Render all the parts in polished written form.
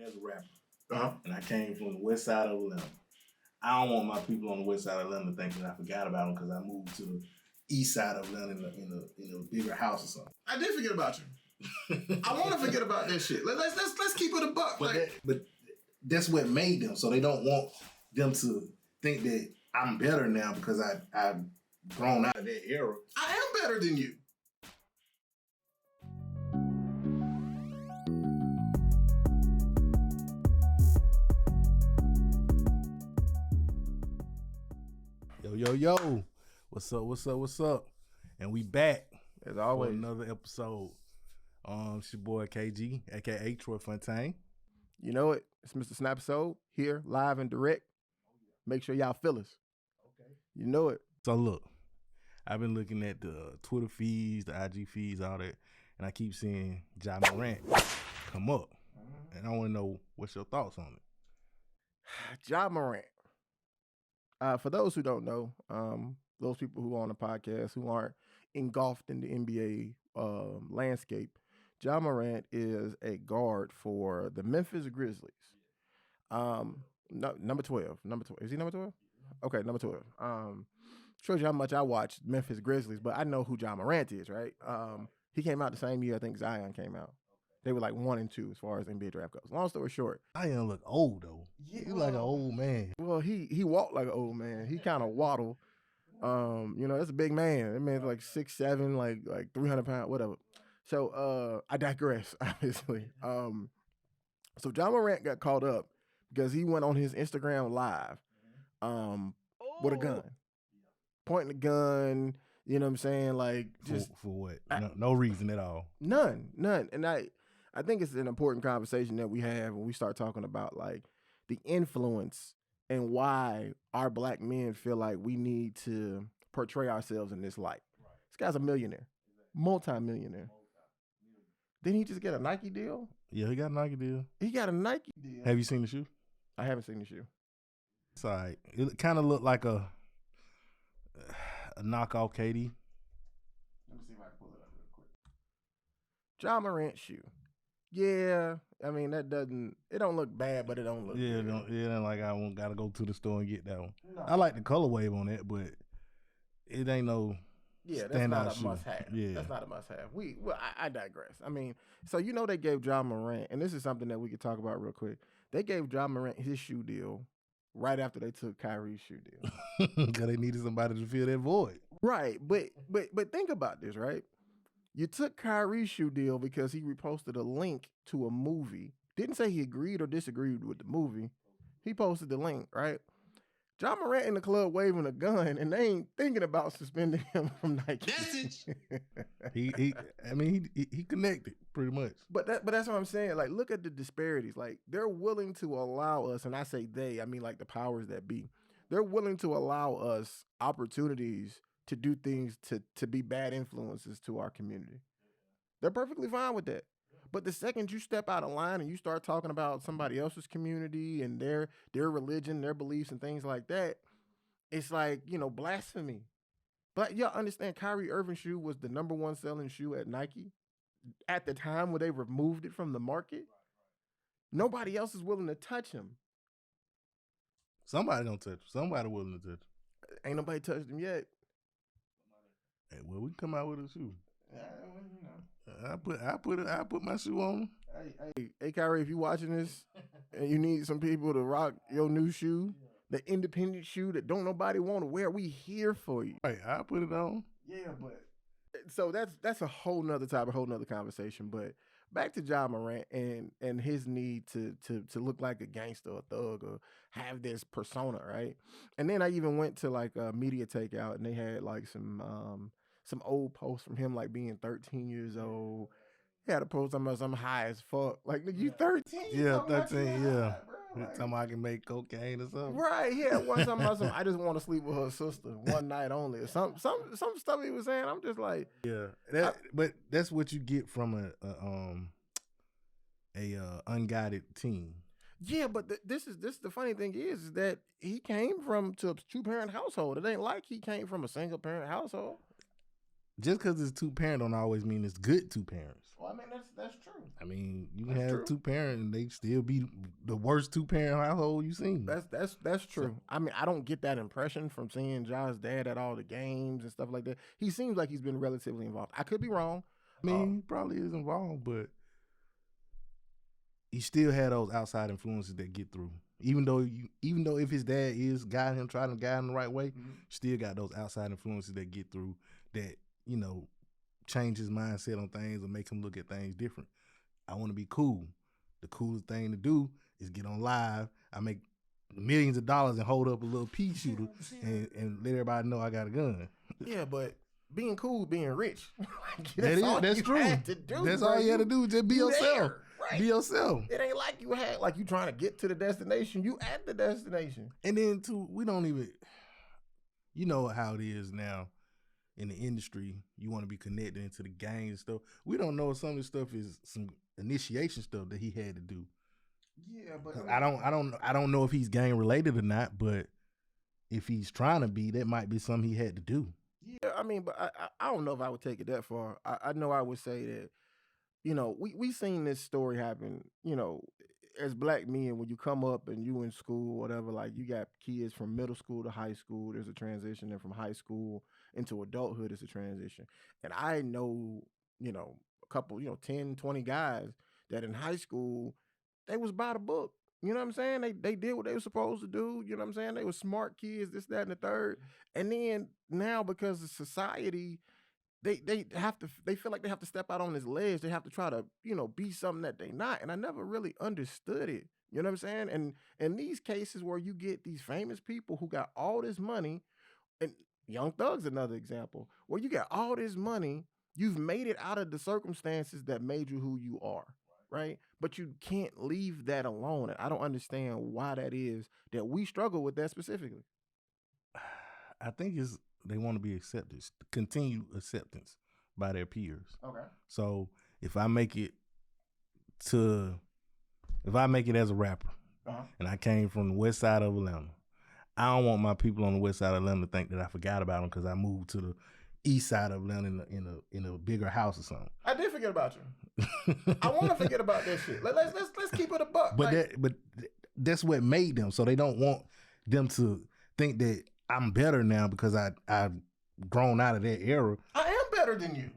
as a rapper, and I came from the west side of Atlanta. I don't want my people on the west side of Atlanta to think that I forgot about them because I moved to the east side of Atlanta in a bigger house or something. I did forget about you. I want to forget about that shit. Let's keep it a buck. But that's what made them. So they don't want them to think that I'm better now because I've grown out of that era. I am better than you. Yo. What's up? And we back as always for another episode. It's your boy KG, aka Troy Fontaine. You know it. It's Mr. Snapsode here, live and direct. Make sure y'all feel us. Okay. You know it. So look, I've been looking at the Twitter feeds, the IG feeds, all that, and I keep seeing Ja Morant come up. And I want to know what's your thoughts on it. Ja Morant. For those who don't know, those people who are on the podcast who aren't engulfed in the NBA landscape, Ja Morant is a guard for the Memphis Grizzlies. Number 12. Is he number 12? Okay, number 12. Shows you how much I watch Memphis Grizzlies, but I know who Ja Morant is, right? He came out the same year I think Zion came out. They were like 1 and 2 as far as NBA draft goes. Long story short, Zion look old though. Yeah, he like an old man. Well, he walked like an old man. He kind of waddle. That's a big man. That man's like 6'7", like 300 pounds, whatever. So I digress, obviously. So Ja Morant got caught up because he went on his Instagram live with a gun. Pointing the gun, you know what I'm saying? Like just for what? No reason at all. None. And I think it's an important conversation that we have when we start talking about like the influence and why our black men feel like we need to portray ourselves in this light. Right. This guy's a millionaire, multi-millionaire. Didn't he just get a Nike deal? Yeah, he got a Nike deal. Have you seen the shoe? I haven't seen the shoe. It's all right. It kind of looked like a knockoff KD. Let me see if I can pull it up real quick. Ja Morant shoe. Yeah, I mean it don't look bad, but it don't look good. Yeah, like I gotta go to the store and get that one. No. I like the color wave on that, but it ain't no that's not a must have. Yeah. That's not a must have. I digress. I mean, so they gave Ja Morant, and this is something that we could talk about real quick. They gave Ja Morant his shoe deal right after they took Kyrie's shoe deal. Because they needed somebody to fill that void. Right, but think about this, right? You took Kyrie's shoe deal because he reposted a link to a movie. Didn't say he agreed or disagreed with the movie. He posted the link, right? Ja Morant in the club waving a gun, and they ain't thinking about suspending him from Nike. He connected pretty much. But that's what I'm saying. Like, look at the disparities. Like, they're willing to allow us, and I say they, I mean like the powers that be. They're willing to allow us opportunities to do things to be bad influences to our community. They're perfectly fine with that. But the second you step out of line and you start talking about somebody else's community and their religion, their beliefs and things like that, it's like, blasphemy. But y'all understand Kyrie Irving's shoe was the number 1 selling shoe at Nike at the time when they removed it from the market. Nobody else is willing to touch him. Somebody gonna touch him. Somebody willing to touch him. Ain't nobody touched him yet. Hey, well, we can come out with a shoe. I put my shoe on. Hey, Kyrie, if you watching this and you need some people to rock your new shoe, the independent shoe that don't nobody want to wear, we here for you. Right, I put it on. Yeah, but so that's a whole nother topic, a whole nother conversation. But back to Ja Morant and his need to look like a gangster or thug or have this persona, right? And then I even went to like a media takeout and they had like some old posts from him like being 13 years old. He had a post talking about something high as fuck. Like, nigga, you 13? Yeah, 13, yeah. Time I can make cocaine or something. Right, yeah. One time about I just want to sleep with her sister one night only. Or some stuff he was saying. I'm just like, yeah. But that's what you get from a unguided teen. Yeah, but this is the funny thing is that he came from a 2-parent household. It ain't like he came from a single parent household. just because it's two parent don't always mean it's good two parents. Well, I mean that's true. I mean, you can That's have true. two parents and they still be the worst two parent household you seen. That's true. I mean, I don't get that impression from seeing Ja's dad at all the games and stuff like that. He seems like he's been relatively involved. I could be wrong. I mean, he probably is involved, but he still had those outside influences that get through. Even though if his dad is guiding him, trying to guide him the right way, still got those outside influences that get through that, change his mindset on things or make him look at things different. I want to be cool. The coolest thing to do is get on live. I make millions of dollars and hold up a little pea shooter and let everybody know I got a gun. Yeah, but being cool, being rich. That's true. That's all you had to do. Just be yourself. Right. Be yourself. It ain't like you trying to get to the destination. You at the destination. And then too, we don't even, you know how it is now in the industry. You want to be connected into the gang and stuff. We don't know if some of this stuff is some initiation stuff that he had to do. Yeah, but I don't know if he's gang related or not, but if he's trying to be, that might be something he had to do. Yeah, I mean, but I don't know if I would take it that far. I know I would say that, we seen this story happen, as black men, when you come up and you in school, whatever, like you got kids from middle school to high school, there's a transition, and from high school into adulthood is a transition. And I know, a couple, 10, 20 guys that in high school, they was by the book. You know what I'm saying? They did what they were supposed to do. You know what I'm saying? They were smart kids, this, that, and the third. And then now, because of society, they feel like they have to step out on this ledge. They have to try to, be something that they not. And I never really understood it. You know what I'm saying? And in these cases where you get these famous people who got all this money, and Young Thug's another example, where you got all this money, you've made it out of the circumstances that made you who you are. Right? But you can't leave that alone. And I don't understand why that is that we struggle with that specifically. I think they want to be accepted, continued acceptance by their peers. Okay. So if I make it as a rapper, and I came from the west side of Atlanta, I don't want my people on the west side of Atlanta to think that I forgot about them because I moved to the east side of Atlanta in a bigger house or something. I did forget about you. I want to forget about that shit. Let's keep it a buck. But that's what made them. So they don't want them to think that I'm better now because I've grown out of that era. I am better than you.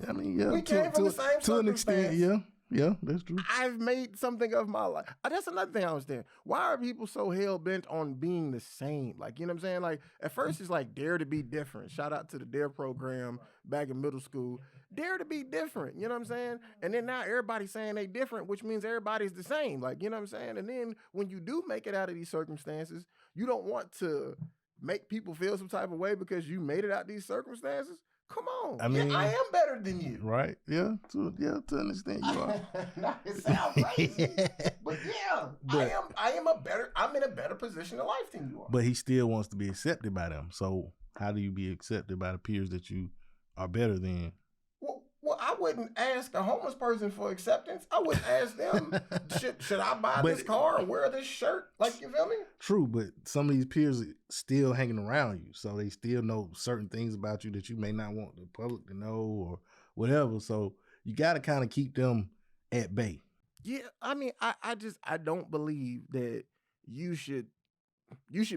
I mean, yeah, we came from the same to an extent, yeah. Yeah, that's true. I've made something of my life. That's another thing I understand. Why are people so hell-bent on being the same? Like, you know what I'm saying? Like, at first it's like dare to be different. Shout out to the DARE program back in middle school. Dare to be different, you know what I'm saying? And then now everybody's saying they different, which means everybody's the same. Like, you know what I'm saying? And then when you do make it out of these circumstances, you don't want to make people feel some type of way because you made it out these circumstances. Come on. I mean, I am better than you. Right. Yeah. To an extent you are. It sounds crazy. But yeah, I'm in a better position in life than you are. But he still wants to be accepted by them. So how do you be accepted by the peers that you are better than? Well, I wouldn't ask a homeless person for acceptance. I wouldn't ask them, should I buy this car or wear this shirt? Like, you feel me? True, but some of these peers are still hanging around you. So they still know certain things about you that you may not want the public to know or whatever. So you got to kind of keep them at bay. Yeah, I mean, I don't believe that you should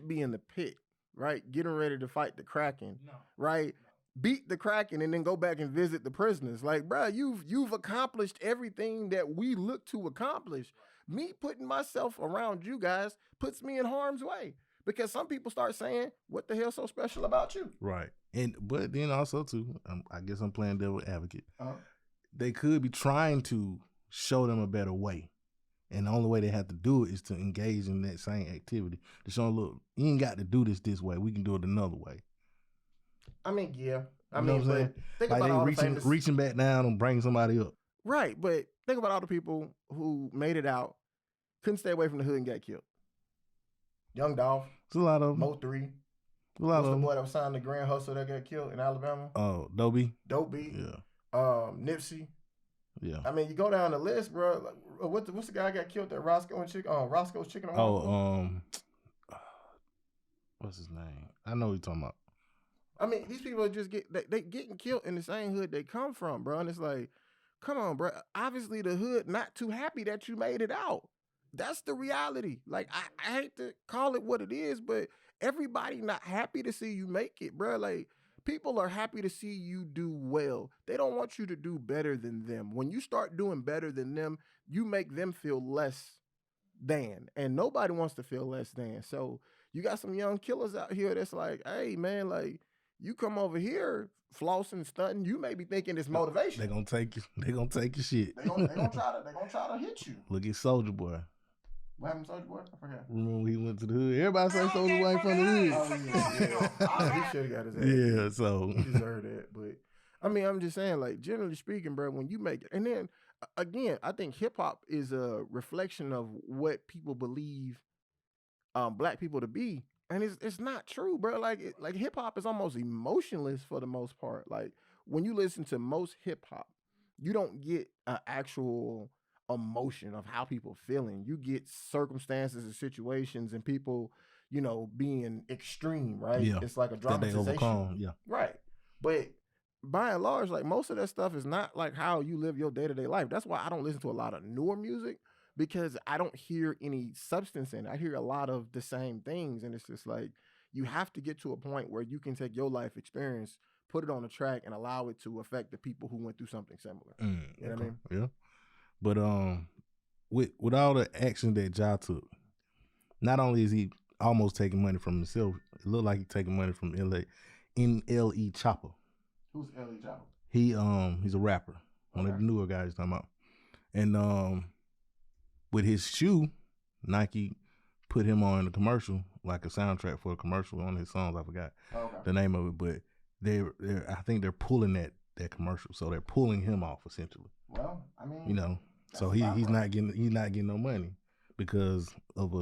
be in the pit, right? Getting ready to fight the Kraken, right? Beat the Kraken and then go back and visit the prisoners. Like, bro, you've accomplished everything that we look to accomplish. Me putting myself around you guys puts me in harm's way because some people start saying, "What the hell's so special about you?" Right, but then also too, I guess I'm playing devil advocate. They could be trying to show them a better way, and the only way they have to do it is to engage in that same activity. To show them, look, you ain't got to do this way. We can do it another way. I mean, yeah. I mean, but think about all the reaching back down and bringing somebody up. Right, but think about all the people who made it out, couldn't stay away from the hood and got killed. Young Dolph. It's a lot of them. Mo 3. A lot of them. The boy that was signed to Grand Hustle that got killed in Alabama. Oh, Dope B. Yeah. Nipsey. Yeah. I mean, you go down the list, bro. Like, what's the guy got killed at Roscoe's Chicken? What's his name? I know what you're talking about. I mean, these people just they getting killed in the same hood they come from, bro. And it's like, come on, bro. Obviously, the hood not too happy that you made it out. That's the reality. Like, I hate to call it what it is, but everybody not happy to see you make it, bro. Like, people are happy to see you do well. They don't want you to do better than them. When you start doing better than them, you make them feel less than, and nobody wants to feel less than. So you got some young killers out here that's like, hey man, like you come over here flossing, stunting, you may be thinking it's motivation. They gonna take you. They gonna take your shit. They gonna try to hit you. Look at Soulja Boy. What happened to Soulja Boy? I forgot. Remember when he went to the hood? Everybody say Soulja Boy ain't from the hood. Oh yeah. He should have got his ass. Yeah, so he deserved that. But I mean, I'm just saying, like, generally speaking, bro, when you make it, and then again, I think hip hop is a reflection of what people believe black people to be. And it's not true, bro. Like hip hop is almost emotionless for the most part. Like when you listen to most hip hop, you don't get an actual emotion of how people feeling. You get circumstances and situations and people, you know, being extreme, right? Yeah. It's like a that they dramatization. overcome. Yeah. Right. But by and large, like most of that stuff is not like how you live your day-to-day life. That's why I don't listen to a lot of newer music, because I don't hear any substance in it. I hear a lot of the same things. And it's just like, you have to get to a point where you can take your life experience, put it on a track, and allow it to affect the people who went through something similar. You know what I mean? Yeah. But with all the action that Ja took, not only is he almost taking money from himself, it looked like he's taking money from NLE Chopper. Who's NLE Chopper? He's a rapper, one of the newer guys you're talking about. And with his shoe, Nike put him on the commercial, like a soundtrack for a commercial on his songs. I forgot the name of it, but I think they're pulling that commercial, so they're pulling him off essentially. Well, I mean, you know, so he's not getting no money because of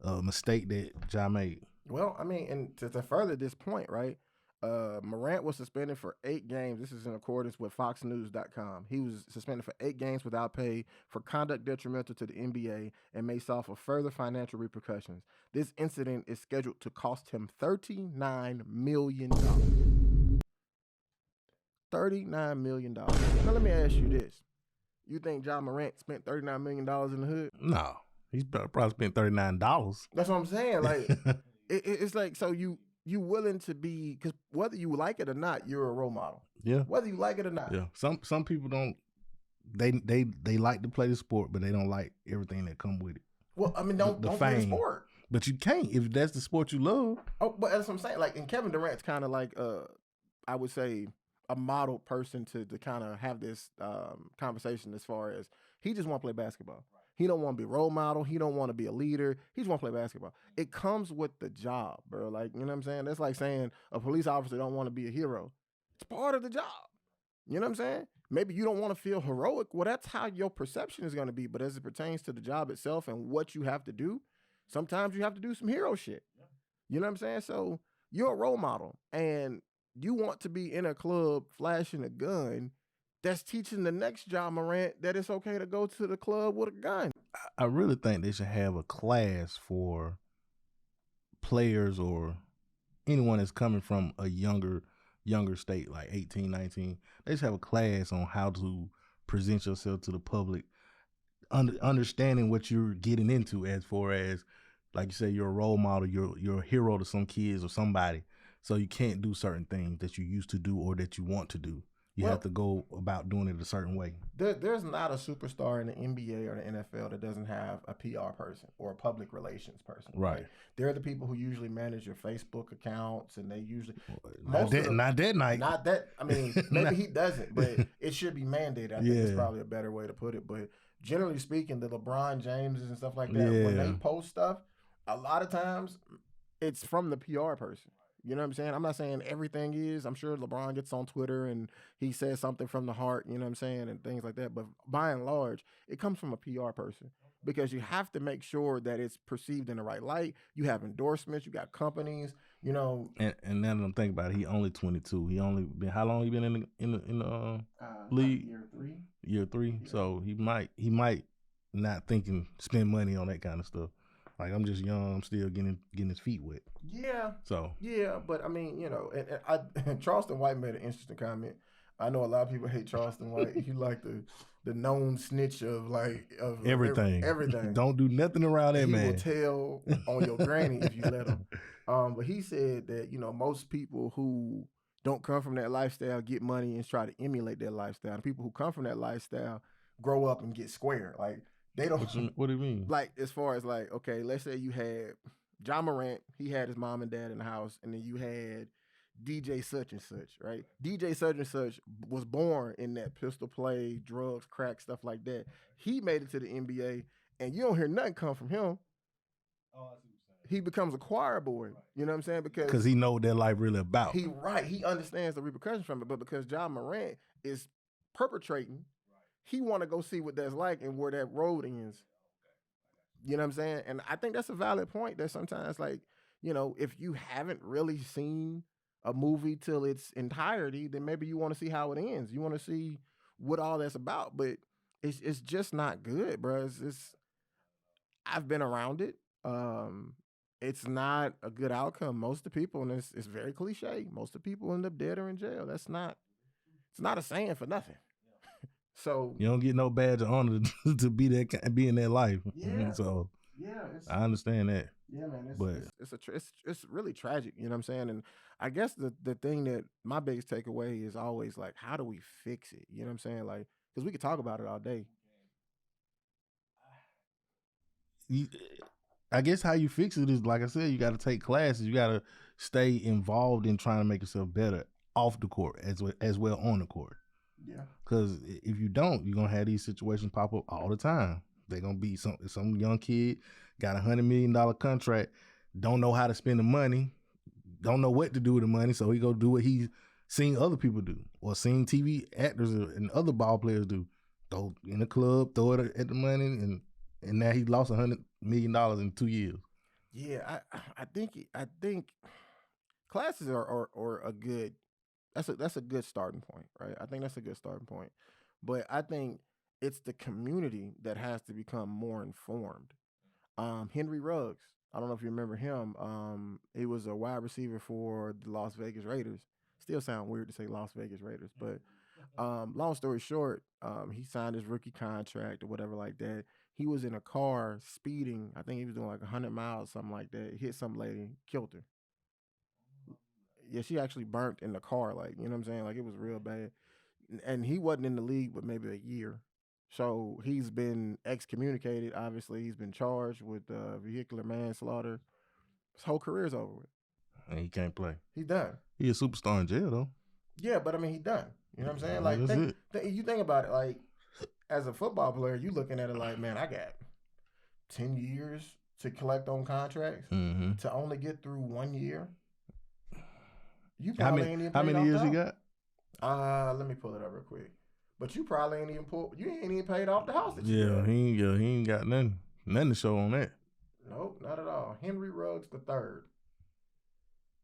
a mistake that Ja made. Well, I mean, and to further this point, right? Morant was suspended for 8 games. This is in accordance with FoxNews.com. He was suspended for 8 games without pay for conduct detrimental to the NBA and may suffer further financial repercussions. This incident is scheduled to cost him $39 million. $39 million. Now let me ask you this: you think Ja Morant spent $39 million in the hood? No, he's probably spent $39. That's what I'm saying. Like it's like, so you willing to be, because whether you like it or not, you're a role model. Yeah. Whether you like it or not. Yeah. Some people don't. They like to play the sport, but they don't like everything that come with it. Well, I mean, don't play the sport. But you can't if that's the sport you love. Oh, but that's what I'm saying. Like, and Kevin Durant's kind of like I would say a model person to kind of have this conversation, as far as he just want to play basketball. He don't want to be a role model. He don't want to be a leader. He just want to play basketball. It comes with the job, bro. Like, you know what I'm saying? That's like saying a police officer don't want to be a hero. It's part of the job. You know what I'm saying? Maybe you don't want to feel heroic. Well, that's how your perception is going to be. But as it pertains to the job itself and what you have to do, sometimes you have to do some hero shit. You know what I'm saying? So you're a role model, and you want to be in a club flashing a gun that's teaching the next Ja Morant that it's okay to go to the club with a gun. I really think they should have a class for players or anyone that's coming from a younger state, like 18, 19. They should have a class on how to present yourself to the public, understanding what you're getting into, as far as, like you say, you're a role model, you're a hero to some kids or somebody. So you can't do certain things that you used to do or that you want to do. You have to go about doing it a certain way. There's not a superstar in the NBA or the NFL that doesn't have a PR person or a public relations person. Right. They're the people who usually manage your Facebook accounts, and they usually not that night. Not that. I mean, maybe he doesn't, but it should be mandated. I think it's probably a better way to put it. But generally speaking, the LeBron Jameses and stuff like that, when they post stuff, a lot of times it's from the PR person. You know what I'm saying? I'm not saying everything is. I'm sure LeBron gets on Twitter and he says something from the heart, you know what I'm saying, and things like that. But by and large, it comes from a PR person, because you have to make sure that it's perceived in the right light. You have endorsements. You got companies, you know. And now that I'm thinking about it, he only 22. He only been, how long he been in the league? Year 3. Year 3. Yeah. So he might not spend money on that kind of stuff. Like I'm just young. I'm still getting his feet wet. Yeah, So yeah, but I mean, you know, and Charleston White made an interesting comment. I know a lot of people hate Charleston White. He like the known snitch of everything. everything. Don't do nothing around that He man. will tell on your granny if you let him. But he said that, you know, most people who don't come from that lifestyle get money and try to emulate that lifestyle. And people who come from that lifestyle grow up and get square. Like they don't. What do you mean? Like as far as like, okay, let's say you had John Morant. He had his mom and dad in the house, and then you had DJ such and such, right? DJ such and such was born in that pistol play, drugs, crack, stuff like that. He made it to the NBA, and you don't hear nothing come from him. He becomes a choir boy. You know what I'm saying? Because he know what that life really about. He understands the repercussions from it. But because John Morant is perpetrating, he want to go see what that's like and where that road ends. You know what I'm saying? And I think that's a valid point. That sometimes, like, you know, if you haven't really seen a movie till its entirety, then maybe you want to see how it ends. You want to see what all that's about. But it's just not good, bro. I've been around it. It's not a good outcome. Most of the people, and it's very cliche, most of the people end up dead or in jail. It's not a saying for nothing. So you don't get no badge of honor to be in that life. Yeah. So yeah, I understand that. Yeah, man. But it's really tragic. You know what I'm saying? And I guess the thing that my biggest takeaway is always like, how do we fix it? You know what I'm saying? Like, because we could talk about it all day. I guess how you fix it is, like I said, you got to take classes. You got to stay involved in trying to make yourself better off the court as well on the court. Yeah. Because if you don't, you're going to have these situations pop up all the time. They're going to be some young kid, got $100 million contract, don't know how to spend the money, don't know what to do with the money, so he go do what he's seen other people do or seen TV actors and other ball players do. Go in the club, throw it at the money, and now he lost $100 million in 2 years. Yeah, I think classes are a good. That's a good starting point, right? I think that's a good starting point, but I think it's the community that has to become more informed. Henry Ruggs, I don't know if you remember him. He was a wide receiver for the Las Vegas Raiders. Still sound weird to say Las Vegas Raiders, but long story short, he signed his rookie contract or whatever like that. He was in a car speeding. I think he was doing like 100 miles, something like that. Hit some lady, killed her. Yeah, she actually burnt in the car. Like, you know what I'm saying? Like, it was real bad. And he wasn't in the league but maybe a year. So he's been excommunicated. Obviously, he's been charged with vehicular manslaughter. His whole career's over with. And he can't play. He's done. He a superstar in jail, though. Yeah, but I mean, he done. You know what I'm saying? Like, Like, you think about it, like, as a football player, you looking at it like, man, I got 10 years to collect on contracts to only get through 1 year. You probably ain't even how many years he got? Let me pull it up real quick. But you probably ain't even paid off the house that you got. He ain't got nothing to show on that. Nope, not at all. Henry Ruggs the third.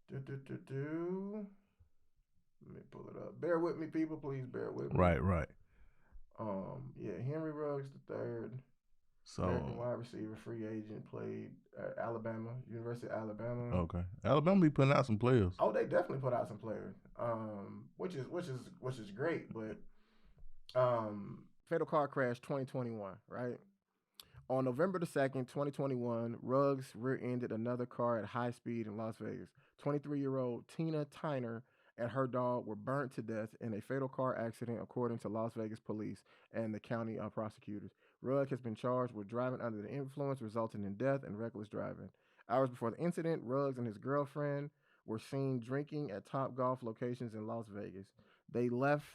Let me pull it up. Bear with me, people. Please bear with me. Right. Yeah, Henry Ruggs the third. So American wide receiver, free agent, played at Alabama, University of Alabama. Okay, Alabama be putting out some players. Oh, they definitely put out some players. Which is great, but fatal car crash 2021, right? On November the 2nd, 2021, Ruggs rear-ended another car at high speed in Las Vegas. 23-year-old Tina Tyner and her dog were burnt to death in a fatal car accident, according to Las Vegas police and the county prosecutors. Ruggs has been charged with driving under the influence, resulting in death, and reckless driving. Hours before the incident, Ruggs and his girlfriend were seen drinking at Top Golf locations in Las Vegas. They left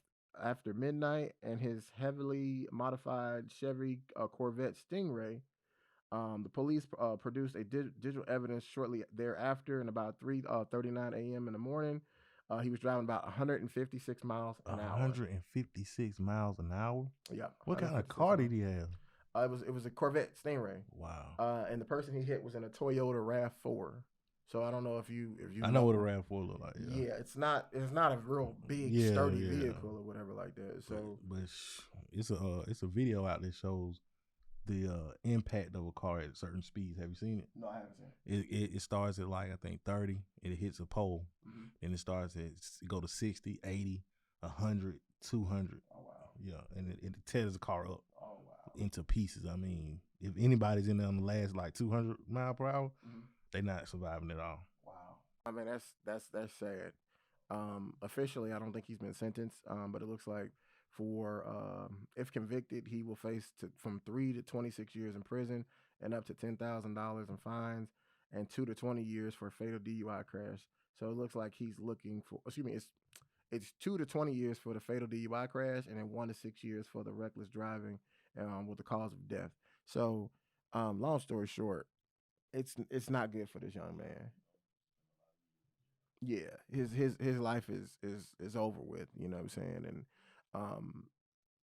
after midnight, and his heavily modified Chevy Corvette Stingray. The police produced a digital evidence shortly thereafter, and about 3:39 a.m. in the morning. He was driving about 156 miles an hour. 156 miles an hour? Yeah. What kind of car did he have? It was a Corvette Stingray. Wow. And the person he hit was in a Toyota RAV4. So I don't know if you I know what a RAV4 look like. Yeah, it's not a real big sturdy vehicle or whatever like that. So but it's a video out that shows the impact of a car at certain speeds. Have you seen it? No, I haven't seen it. It starts at like I think 30, and it hits a pole, and it starts at go to 60, 80, 100, 200. Oh wow. Yeah, and it tears the car up. Oh wow. Into pieces. I mean, if anybody's in there on the last like 200 mile per hour, they not surviving at all. Wow. I mean, that's sad. Officially, I don't think he's been sentenced, but it looks like for if convicted, he will face from 3 to 26 years in prison and up to $10,000 in fines and 2 to 20 years for a fatal DUI crash. So it looks like he's looking for. Excuse me, it's 2 to 20 years for the fatal DUI crash and then 1 to 6 years for the reckless driving with the cause of death. So, long story short, it's not good for this young man. Yeah, his life is over with. You know what I'm saying? And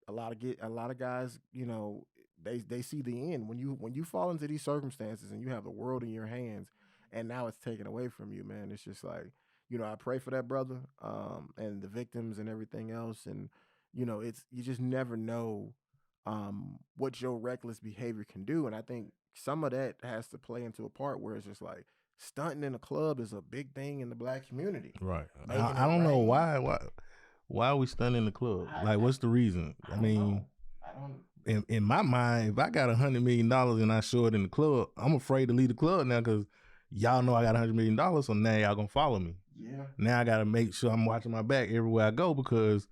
a lot of guys, you know, they see the end when you fall into these circumstances and you have the world in your hands, and now it's taken away from you, man. It's just like, you know, I pray for that brother, and the victims and everything else, and you know, you just never know what your reckless behavior can do, and I think some of that has to play into a part where it's just like stunting in a club is a big thing in the black community. Right. I don't know why are we stunting in the club? Like, what's the reason? I mean, in my mind, if I got $100 million and I show it in the club, I'm afraid to leave the club now because y'all know I got $100 million, so now y'all gonna follow me. Yeah. Now I gotta make sure I'm watching my back everywhere I go because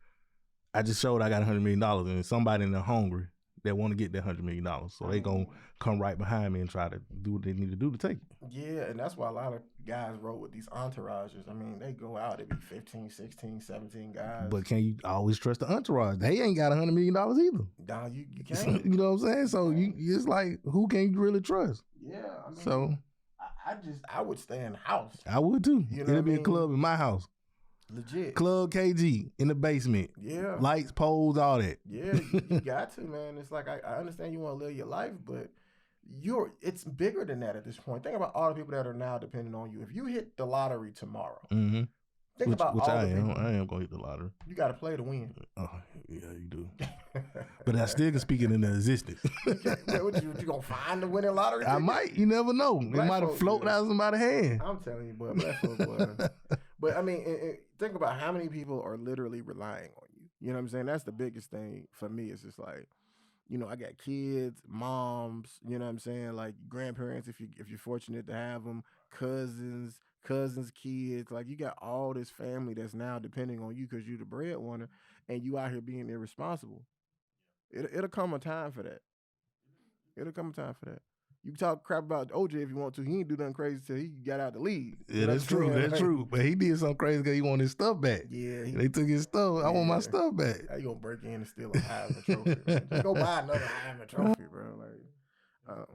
I just showed I got $100 million and somebody in there hungry that want to get that $100 million. So they gonna come right behind me and try to do what they need to do to take it. Yeah, and that's why a lot of guys roll with these entourages. I mean, they go out, it be 15, 16, 17 guys. But can you always trust the entourage? They ain't got $100 million either. Nah, you can't. You know what I'm saying? So it's like, who can you really trust? Yeah, I mean, so I would stay in the house. I would too. You know It'll be a club in my house. Legit. Club KG in the basement. Yeah. Lights, poles, all that. Yeah, you got to, man. It's like, I understand you want to live your life, but it's bigger than that at this point. Think about all the people that are now depending on you. If you hit the lottery tomorrow, think about all the people. I am going to hit the lottery. You got to play to win. Oh, yeah, you do. But I still can speak it into existence. What, you going to find the winning lottery ticket? I might. You never know. It might have floated out of somebody's hand. I'm telling you, but black folks, boy. But I mean, think about how many people are literally relying on you. You know what I'm saying? That's the biggest thing for me. It's just like, you know, I got kids, moms, you know what I'm saying? Like grandparents, if you're fortunate to have them, cousins, kids. Like, you got all this family that's now depending on you because you're the breadwinner, and you out here being irresponsible. It'll come a time for that. It'll come a time for that. You can talk crap about OJ if you want to. He ain't do nothing crazy till he got out the league. Yeah, that's true. That's true. But he did something crazy because he wanted his stuff back. Yeah. They took his stuff. I want my stuff back. How you gonna break in and steal a Heisman trophy? Just go buy another Heisman trophy, bro. Like,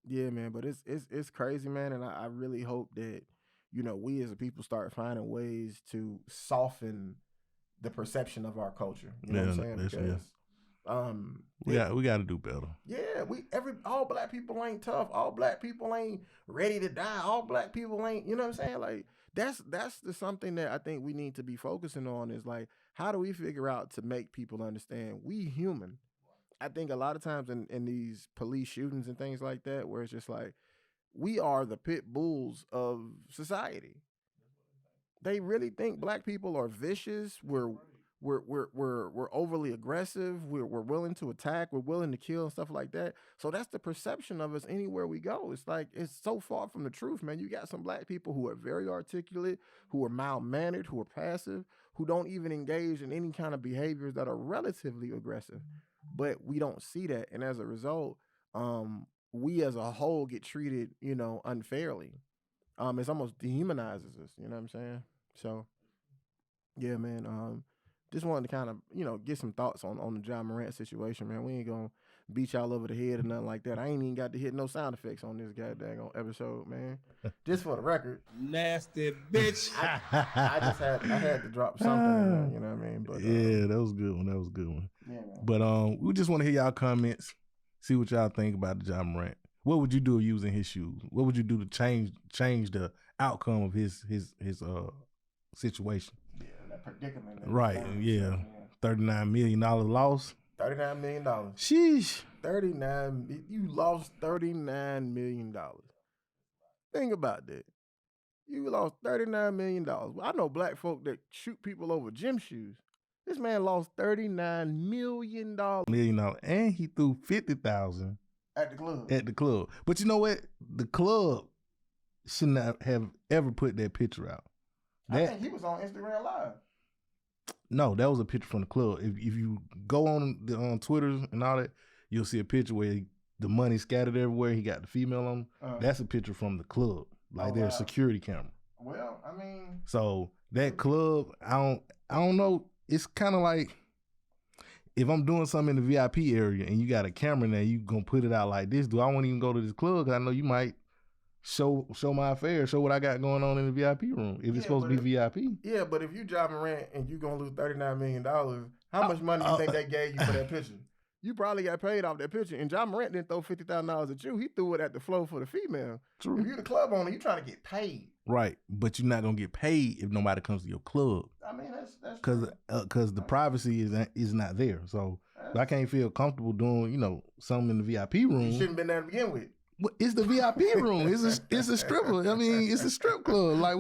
yeah, man. But it's crazy, man. And I really hope that, you know, we as a people start finding ways to soften the perception of our culture. You know what I'm saying? Because we got to do better. Yeah, all black people ain't tough. All black people ain't ready to die. All black people ain't, you know what I'm saying? Like, that's something that I think we need to be focusing on, is like, how do we figure out to make people understand we human? I think a lot of times in these police shootings and things like that, where it's just like, we are the pit bulls of society. They really think black people are vicious. We're overly aggressive. We're willing to attack. We're willing to kill and stuff like that. So that's the perception of us anywhere we go. It's like, it's so far from the truth, man. You got some black people who are very articulate, who are mild-mannered, who are passive, who don't even engage in any kind of behaviors that are relatively aggressive. But we don't see that. And as a result, we as a whole get treated, you know, unfairly. It's almost dehumanizes us, you know what I'm saying? So, yeah, man, just wanted to kind of, you know, get some thoughts on the Ja Morant situation, man. We ain't gonna beat y'all over the head or nothing like that. I ain't even got to hit no sound effects on this goddamn episode, man. Just for the record. Nasty bitch. I had to drop something in there, you know what I mean? But yeah, that was a good one. That was a good one. Yeah, man. But we just want to hear y'all comments, see what y'all think about the Ja Morant. What would you do using his shoes? What would you do to change the outcome of his situation? Yeah, that predicament. Right, yeah. $39 million loss. $39 million. Sheesh. 39. You lost $39 million. Think about that. You lost $39 million. I know black folk that shoot people over gym shoes. This man lost $39 million And he threw 50,000 at the club. at the club. But you know what? The club should not have ever put that picture out. I think he was on Instagram Live. No, that was a picture from the club. If you go on Twitter and all that, you'll see a picture where the money scattered everywhere. He got the female on him. That's a picture from the club, like their security camera. Well, I mean, so that club, I don't know. It's kind of like if I'm doing something in the VIP area and you got a camera in there, you gonna put it out like this. Do I want to even go to this club? Because I know you might show my affair, show what I got going on in the VIP room. If it's supposed to be VIP. Yeah, but if you Ja Morant and you gonna lose $39 million, how much money do you think they gave you for that picture? You probably got paid off that picture. And Ja Morant didn't throw $50,000 at you. He threw it at the flow for the female. True. If you the club owner, you trying to get paid. Right, but you're not gonna get paid if nobody comes to your club. I mean, that's because the privacy is not there. So I can't feel comfortable doing something in the VIP room. You shouldn't been there to begin with. It's the VIP room. It's a stripper. I mean, it's a strip club. Like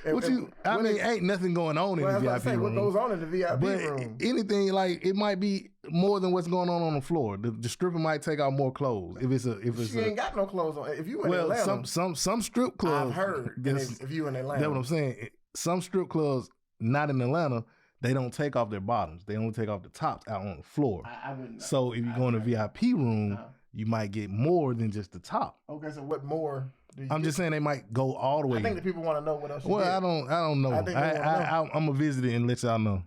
ain't nothing going on in the VIP room. What goes on in the VIP room? Anything like it might be more than what's going on the floor. The stripper might take out more clothes She ain't got no clothes on. If you in Atlanta, some strip clubs. I've heard. If you in Atlanta, that's what I'm saying. Some strip clubs, not in Atlanta, they don't take off their bottoms. They only take off the tops out on the floor. I wouldn't. So if you go in the VIP room, you might get more than just the top. Okay, so what more? I'm just saying they might go all the way. I think the people want to know what else. Well, I don't know. I'm gonna visit it and let y'all know.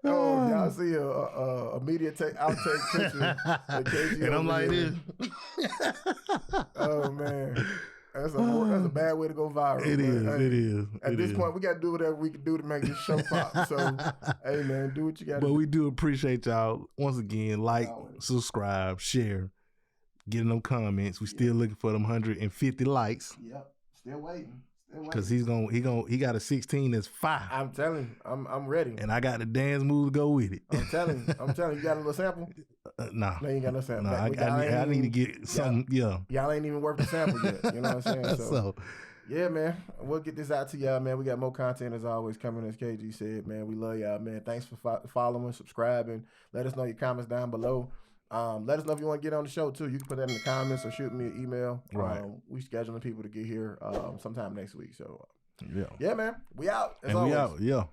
Oh, y'all see a media outtake picture of KG and I'm like this. Oh man, that's a bad way to go viral. It is. At this point, we got to do whatever we can do to make this show pop. So, hey man, do what you got to do. But we do appreciate y'all once again. Like, subscribe, share, getting them comments. We still looking for them 150 likes. Yep, still waiting. Cause he got a 16 that's fire. I'm telling you, I'm ready. And I got the dance move to go with it. I'm telling you, you got a little sample? Nah. No, you ain't got no sample. Nah, I need to get something. Y'all ain't even worth the sample yet. You know what I'm saying? So, yeah, man, we'll get this out to y'all, man. We got more content as always coming, as KG said, man. We love y'all, man. Thanks for following, subscribing. Let us know your comments down below. Let us know if you want to get on the show too. You can put that in the comments or shoot me an email. Right. We scheduling people to get here sometime next week. So yeah, man, we out. We out. Yeah.